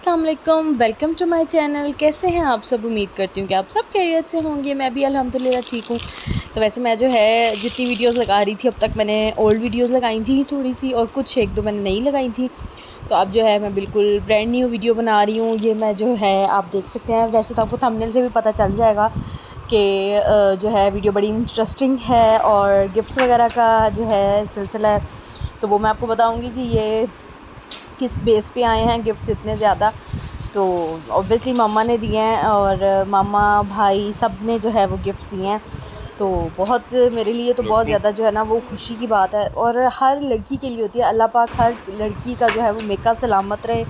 अस्सलाम वालेकुम, welcome to my channel. कैसे हैं आप सब? उम्मीद करती हूँ कि आप सब खैरियत से होंगे। मैं भी अल्हम्दुलिल्लाह ठीक हूँ। तो वैसे मैं जो है जितनी वीडियोस लगा रही थी अब तक, मैंने ओल्ड वीडियोस लगाई थी थोड़ी सी, और कुछ एक दो मैंने नहीं लगाई थी। तो अब जो है मैं बिल्कुल ब्रांड न्यू वीडियो बना रही हूँ। ये मैं जो है आप देख सकते हैं, वैसे तो आपको थंबनेल से भी पता चल जाएगा कि जो है वीडियो बड़ी इंटरेस्टिंग है और गिफ्ट्स वगैरह का जो है सिलसिला है। तो वो मैं आपको बताऊँगी कि ये किस बेस पे आए हैं गिफ्ट्स इतने ज़्यादा। तो ऑब्वियसली मम्मा ने दिए हैं, और मामा भाई सब ने जो है वो गिफ्ट्स दिए हैं। तो बहुत मेरे लिए तो बहुत ज़्यादा जो है ना वो खुशी की बात है, और हर लड़की के लिए होती है। अल्लाह पाक हर लड़की का जो है वो मेका सलामत रहे,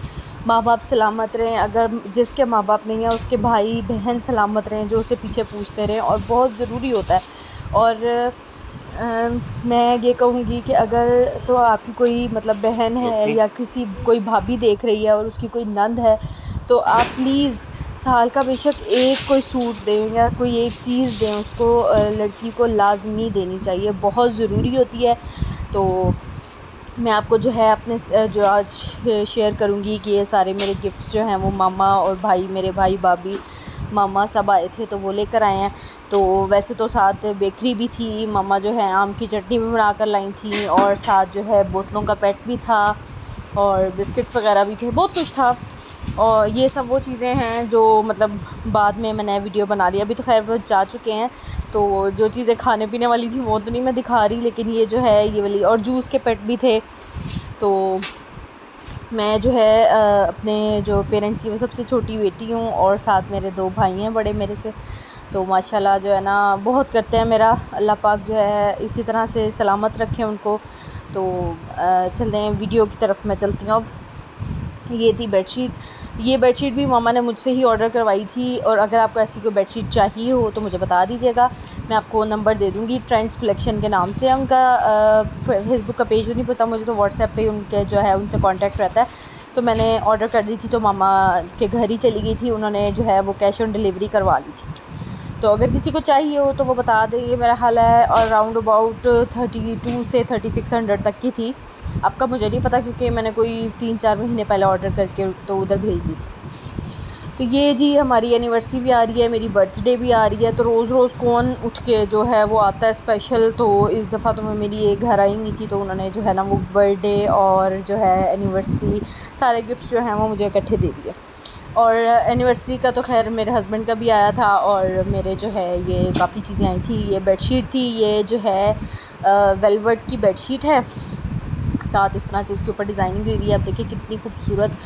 माँ बाप सलामत रहें, अगर जिसके माँ बाप नहीं है उसके भाई बहन सलामत रहें जो उसे पीछे पूछते रहें, और बहुत ज़रूरी होता है। और मैं ये कहूँगी कि अगर तो आपकी कोई मतलब बहन है या किसी कोई भाभी देख रही है और उसकी कोई नंद है, तो आप प्लीज़ साल का बेशक एक कोई सूट दें या कोई एक चीज़ दें उसको, लड़की को लाज़मी देनी चाहिए, बहुत ज़रूरी होती है। तो मैं आपको जो है अपने जो आज शेयर करूँगी कि ये सारे मेरे गिफ्ट्स जो हैं वो मामा और भाई, मेरे भाई भाभी मामा सब आए थे तो वो लेकर आए हैं। तो वैसे तो साथ बेकरी भी थी, मामा जो है आम की चटनी भी बना कर लाई थी, और साथ जो है बोतलों का पैक भी था, और बिस्किट्स वगैरह भी थे, बहुत कुछ था। और ये सब वो चीज़ें हैं जो मतलब बाद में मैंने वीडियो बना ली। अभी तो खैर वो जा चुके हैं, तो जो चीज़ें खाने पीने वाली थी वो तो नहीं मैं दिखा रही, लेकिन ये जो है ये वाली, और जूस के पैक भी थे। तो मैं जो है अपने जो पेरेंट्स की वो सबसे छोटी बेटी हूँ, और साथ मेरे 2 भाई हैं बड़े मेरे से। तो माशाल्लाह जो है ना बहुत करते हैं मेरा, अल्लाह पाक जो है इसी तरह से सलामत रखे उनको। तो चलते हैं वीडियो की तरफ, मैं चलती हूँ अब। ये थी बेडशीट। ये बेडशीट भी मामा ने मुझसे ही ऑर्डर करवाई थी, और अगर आपको ऐसी कोई बेडशीट चाहिए हो तो मुझे बता दीजिएगा, मैं आपको नंबर दे दूँगी। ट्रेंड्स कलेक्शन के नाम से उनका फेसबुक का पेज तो नहीं पता मुझे, तो व्हाट्सएप पे उनके जो है उनसे कांटेक्ट रहता है। तो मैंने ऑर्डर कर दी थी, तो मामा के घर ही चली गई थी, उन्होंने जो है वो कैश ऑन डिलीवरी करवा ली थी। तो अगर किसी को चाहिए हो तो वो बता दें। ये मेरा हाल है और राउंड अबाउट 32 से 3600 तक की थी। आपका मुझे नहीं पता, क्योंकि मैंने कोई 3-4 महीने पहले ऑर्डर करके तो उधर भेज दी थी। तो ये जी हमारी एनिवर्सरी भी आ रही है, मेरी बर्थडे भी आ रही है, तो रोज़ रोज़ कौन उठ के जो है वो आता है स्पेशल। तो इस दफ़ा तो मैं मेरी एक घर आई हुई थी, तो उन्होंने जो है ना वो बर्थडे और जो है एनिवर्सरी सारे गिफ्ट्स जो हैं वो मुझे इकट्ठे दे दिए। और एनिवर्सरी का तो खैर मेरे हस्बैंड का भी आया था, और मेरे जो है ये काफ़ी चीज़ें आई थी। ये बेडशीट थी, ये जो है वेलवेट की बेडशीट है, साथ इस तरह से इसके ऊपर डिज़ाइनिंग हुई हुई है। आप देखिए कितनी खूबसूरत,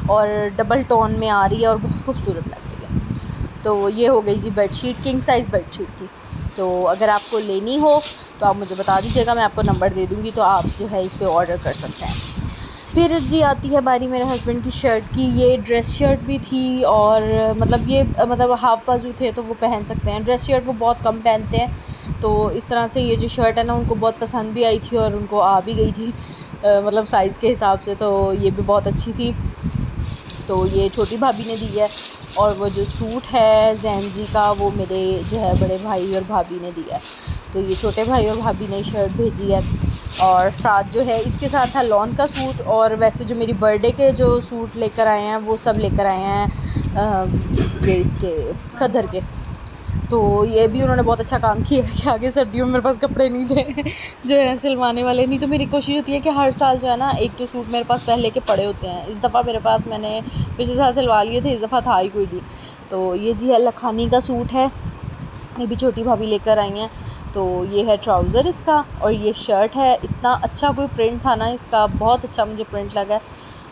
और डबल टोन में आ रही है और बहुत खूबसूरत लग रही है। तो ये हो गई जी बेडशीट, किंग साइज़ बेडशीट थी। तो अगर आपको लेनी हो तो आप मुझे बता दीजिएगा, मैं आपको नंबर दे दूँगी, तो आप जो है इस पर ऑर्डर कर सकते हैं। फिर जी आती है बारी मेरे हस्बैंड की शर्ट की। ये ड्रेस शर्ट भी थी, और मतलब ये मतलब हाफ़ बाजू थे तो वो पहन सकते हैं। ड्रेस शर्ट वो बहुत कम पहनते हैं, तो इस तरह से ये जो शर्ट है ना उनको बहुत पसंद भी आई थी, और उनको आ भी गई थी मतलब साइज़ के हिसाब से। तो ये भी बहुत अच्छी थी। तो ये छोटी भाभी ने दी है, और वो जो सूट है जैन जी का वो मेरे जो है बड़े भाई और भाभी ने दिया है। तो ये छोटे भाई और भाभी ने शर्ट भेजी है, और साथ जो है इसके साथ था लॉन का सूट। और वैसे जो मेरी बर्थडे के जो सूट लेकर आए हैं वो सब लेकर आए हैं ये इसके खद्दर के। तो ये भी उन्होंने बहुत अच्छा काम किया कि आगे सर्दियों में मेरे पास कपड़े नहीं थे जो है सिलवाने वाले नहीं। तो मेरी कोशिश होती है कि हर साल जो है ना एक तो सूट मेरे पास पहले के पड़े होते हैं। इस दफ़ा मेरे पास, मैंने पिछले साल सिलवा लिए थे, इस दफ़ा था ही कोई नहीं। तो ये जी है लखानी का सूट है, ये भी छोटी भाभी लेकर आई हैं। तो ये है ट्राउज़र इसका, और ये शर्ट है। इतना अच्छा कोई प्रिंट था ना इसका, बहुत अच्छा मुझे प्रिंट लगा।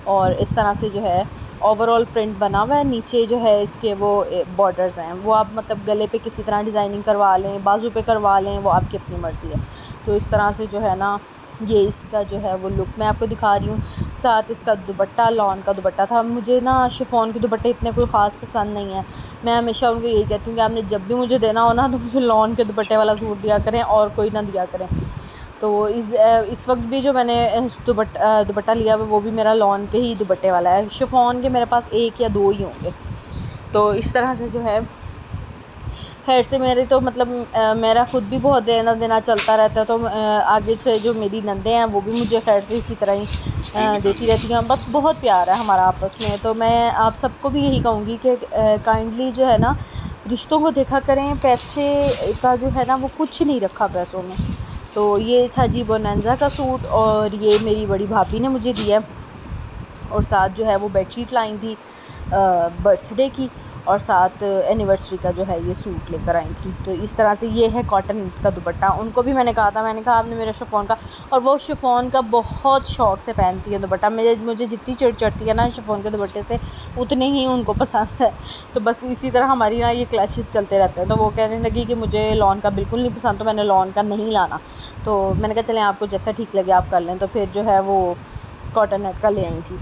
और इस तरह से जो है ओवरऑल प्रिंट बना हुआ है। नीचे जो है इसके वो बॉर्डर्स हैं, वो आप मतलब गले पे किसी तरह डिज़ाइनिंग करवा लें, बाजू पे करवा लें, वो आपकी अपनी मर्ज़ी है। तो इस तरह से जो है ना ये इसका जो है वो लुक मैं आपको दिखा रही हूँ। साथ इसका दुपट्टा लॉन का दुपट्टा था। मुझे ना शिफॉन के दुपट्टे इतने कोई ख़ास पसंद नहीं है। मैं हमेशा उनको यही कहती हूँ कि आपने जब भी मुझे देना हो ना तो मुझे लॉन के दुपट्टे वाला सूट दिया करें, और कोई ना दिया करें। तो इस वक्त भी जो मैंने दुपट्टा लिया हुआ वो भी मेरा लॉन के ही दुपट्टे वाला है। शिफॉन के मेरे पास 1 या 2 ही होंगे। तो इस तरह से जो है खैर से मेरे तो मतलब मेरा ख़ुद भी बहुत देना देना चलता रहता है, तो आगे से जो मेरी नंदे हैं वो भी मुझे खैर से इसी तरह ही देती रहती हैं। बस बहुत प्यार है हमारा आपस में। तो मैं आप सबको भी यही कहूँगी कि काइंडली जो है ना रिश्तों को देखा करें, पैसे का जो है ना वो कुछ नहीं रखा पैसों में। तो ये था जी बोनांजा का सूट, और ये मेरी बड़ी भाभी ने मुझे दिया, और साथ जो है वो बेडशीट लाई थी बर्थडे की, और साथ एनिवर्सरी का जो है ये सूट लेकर आई थी। तो इस तरह से ये है कॉटन का दुपट्टा। उनको भी मैंने कहा था, मैंने कहा आपने मेरा शिफॉन का, और वो शिफॉन का बहुत शौक़ से पहनती है दुपट्टा। मुझे जितनी चिढ़ चढ़ती है ना शिफॉन के दुपट्टे से, उतने ही उनको पसंद है। तो बस इसी तरह हमारी ना ये क्लैशेस चलते रहते हैं। तो वो कहने लगी कि मुझे लॉन का बिल्कुल नहीं पसंद, तो मैंने लॉन का नहीं लाना। तो मैंने कहा चलें आपको जैसा ठीक लगे आप कर लें। तो फिर जो है वो कॉटन नेट का ले आई थी।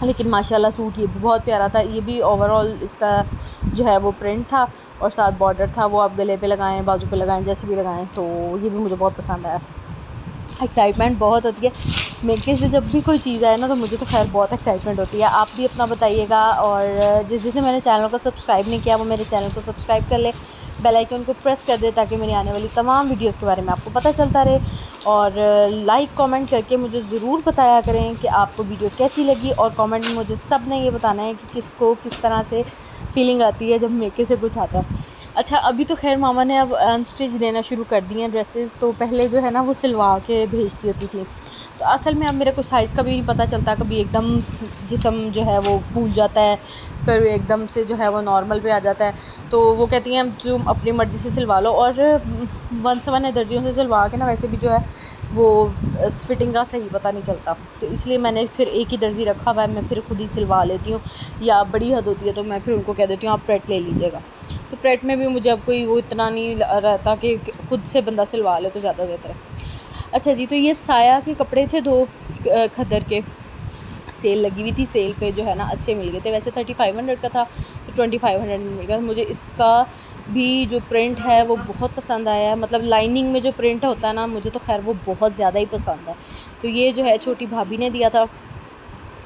लेकिन माशाल्लाह सूट ये भी बहुत प्यारा था। ये भी ओवरऑल इसका जो है वो प्रिंट था, और साथ बॉर्डर था। वो आप गले पे लगाएं, बाजू पे लगाएं, जैसे भी लगाएं। तो ये भी मुझे बहुत पसंद आया। एक्साइटमेंट बहुत होती है मेरे से जब भी कोई चीज़ आए ना, तो मुझे तो खैर बहुत एक्साइटमेंट होती है। आप भी अपना बताइएगा, और जिसने मेरे चैनल को सब्सक्राइब नहीं किया वो मेरे चैनल को सब्सक्राइब कर ले, बेल आइकन को प्रेस कर दे, ताकि मेरी आने वाली तमाम वीडियोस के बारे में आपको पता चलता रहे। और लाइक कमेंट करके मुझे ज़रूर बताया करें कि आपको वीडियो कैसी लगी, और कमेंट में मुझे सब ने ये बताना है कि किसको किस तरह से फ़ीलिंग आती है जब मेके से कुछ आता है। अच्छा, अभी तो खैर मामा ने अब अनस्टिच देना शुरू कर दी हैं ड्रेसेस। तो पहले जो है ना वो सिलवा के भेजती होती थी। तो असल में अब मेरे को साइज़ का भी नहीं पता चलता, कभी एकदम जिस्म जो है वो फूल जाता है, फिर एकदम से जो है वो नॉर्मल पे आ जाता है। तो वो कहती हैं तुम अपनी मर्ज़ी से सिलवा लो, और 1 दर्जियों से सिलवा के ना वैसे भी जो है वो फिटिंग का सही पता नहीं चलता। तो इसलिए मैंने फिर एक ही दर्जी रखा हुआ है, मैं फिर खुद ही सिलवा लेती हूँ, या बड़ी हद होती है तो मैं फिर उनको कह देती हूँ आप प्रेट ले लीजिएगा। तो प्रेट में भी मुझे अब कोई वो इतना नहीं रहता कि खुद से बंदा सिलवा ले, तो ज़्यादा बेहतर है। अच्छा जी, तो ये साया के कपड़े थे 2 खद्दर के, सेल लगी हुई थी। सेल पे जो है ना अच्छे मिल गए थे। वैसे 3500 का था, तो 2500 में मिल गया। मुझे इसका भी जो प्रिंट है वो बहुत पसंद आया है। मतलब लाइनिंग में जो प्रिंट होता है ना, मुझे तो खैर वो बहुत ज़्यादा ही पसंद है। तो ये जो है छोटी भाभी ने दिया था।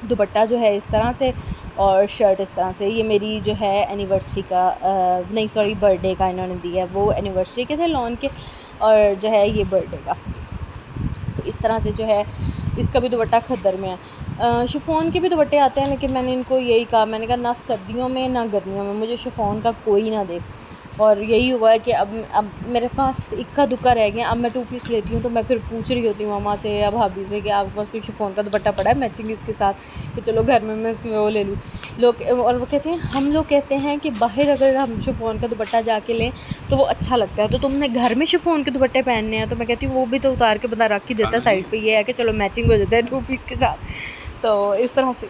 दुपट्टा जो है इस तरह से, और शर्ट इस तरह से। ये मेरी जो है एनिवर्सरी का नहीं सॉरी बर्थडे का इन्होंने दिया है। वो एनिवर्सरी के थे लॉन के, और जो है ये बर्थडे का। तो इस तरह से जो है इसका भी दुपट्टा खद्दर में है। शिफॉन के भी दुपट्टे आते हैं, लेकिन मैंने इनको यही कहा, मैंने कहा ना सर्दियों में ना गर्मियों में मुझे शिफॉन का कोई ना दे। और यही हुआ है कि अब मेरे पास इक्का दुक्का रह गया। अब मैं 2 पीस लेती हूँ तो मैं फिर पूछ रही होती हूँ मामा से या भाभी से कि आपके पास कोई शिफॉन का दुपट्टा पड़ा है मैचिंग इसके साथ, कि चलो घर में मैं इसकी वो ले लूँ। लोग और वो कहते हैं, हम लोग कहते हैं कि बाहर अगर हम शिफॉन का दुपट्टा जाके लें तो वो अच्छा लगता है, तो तुमने घर में शिफॉन के दुपट्टे पहनने हैं। तो मैं कहती हूँ वो भी तो उतार के बंदा रख ही देता है साइड पर। ये है कि चलो मैचिंग हो जाता है 2 पीस के साथ। तो इस तरह से।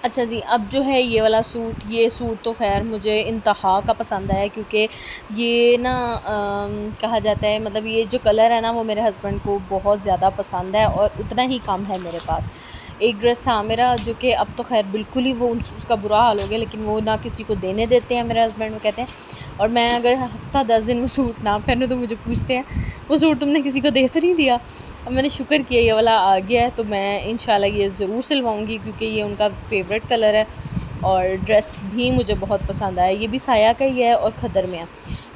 अच्छा जी, अब जो है ये वाला सूट, ये सूट तो खैर मुझे इंतहा का पसंद आया, क्योंकि ये ना कहा जाता है, मतलब ये जो कलर है ना वो मेरे हस्बैंड को बहुत ज़्यादा पसंद है, और उतना ही कम है मेरे पास। एक ड्रेस था मेरा जो कि अब तो खैर बिल्कुल ही वो उसका बुरा हाल हो गया, लेकिन वो ना किसी को देने देते हैं मेरे हस्बैंड, वो कहते हैं। और मैं अगर हफ़्ता 10 दिन वो सूट ना पहनूँ तो मुझे पूछते हैं वो सूट तुमने किसी को दे तो नहीं दिया। अब मैंने शुक्र किया ये वाला आ गया है, तो मैं इंशाल्लाह ये ज़रूर सिलवाऊँगी, क्योंकि ये उनका फेवरेट कलर है, और ड्रेस भी मुझे बहुत पसंद आया। ये भी साया का ही है और खद्दर में है।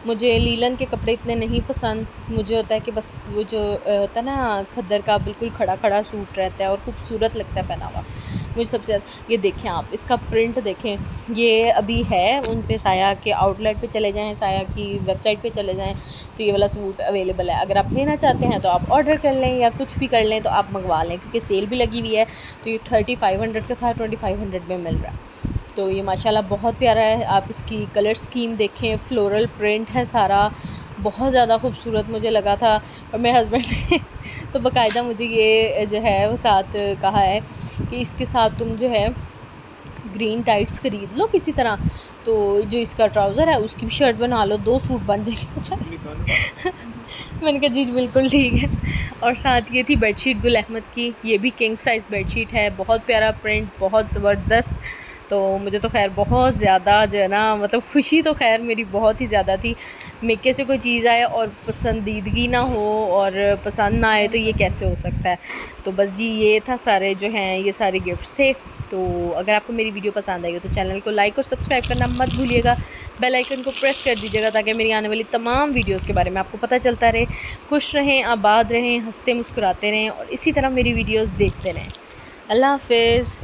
मुझे लीलन के कपड़े इतने नहीं पसंद। मुझे होता है कि बस वो जो होता है ना खद्दर का बिल्कुल खड़ा खड़ा सूट रहता है और खूबसूरत लगता है पहना हुआ, मुझे सबसे ज़्यादा। ये देखें आप, इसका प्रिंट देखें, ये अभी है उन पे साया के आउटलेट पे चले जाएं, साया की वेबसाइट पे चले जाएं, तो ये वाला सूट अवेलेबल है। अगर आप लेना चाहते हैं तो आप ऑर्डर कर लें, या कुछ भी कर लें तो आप मंगवा लें, क्योंकि सेल भी लगी हुई है। तो ये 3500 का था, 2500 में मिल रहा है। तो ये माशाल्लाह बहुत प्यारा है। आप इसकी कलर स्कीम देखें, फ्लोरल प्रिंट है सारा, बहुत ज़्यादा खूबसूरत मुझे लगा था। और मेरे हस्बैंड ने तो बाकायदा मुझे ये जो है वो साथ कहा है कि इसके साथ तुम जो है ग्रीन टाइट्स ख़रीद लो किसी तरह, तो जो इसका ट्राउज़र है उसकी भी शर्ट बना लो, 2 सूट बन जाएंगे। मैंने कहा जी बिल्कुल ठीक है। और साथ ये थी बेडशीट गुल अहमद की, ये भी किंग साइज़ बेडशीट है, बहुत प्यारा प्रिंट, बहुत ज़बरदस्त। तो मुझे तो खैर बहुत ज़्यादा जो है ना, मतलब ख़ुशी तो खैर मेरी बहुत ही ज़्यादा थी। मेके से कोई चीज़ आए और पसंदीदगी ना हो और पसंद ना आए, तो ये कैसे हो सकता है। तो बस जी ये था, सारे जो हैं ये सारे गिफ्ट्स थे। तो अगर आपको मेरी वीडियो पसंद आई हो तो चैनल को लाइक और सब्सक्राइब करना मत भूलिएगा। बेल आइकन को प्रेस कर दीजिएगा ताकि मेरी आने वाली तमाम वीडियोज़ के बारे में आपको पता चलता रहे। खुश रहें, आबाद रहें, हंसते मुस्कुराते रहें और इसी तरह मेरी वीडियोज़ देखते रहें। अल्लाह हाफ़िज़।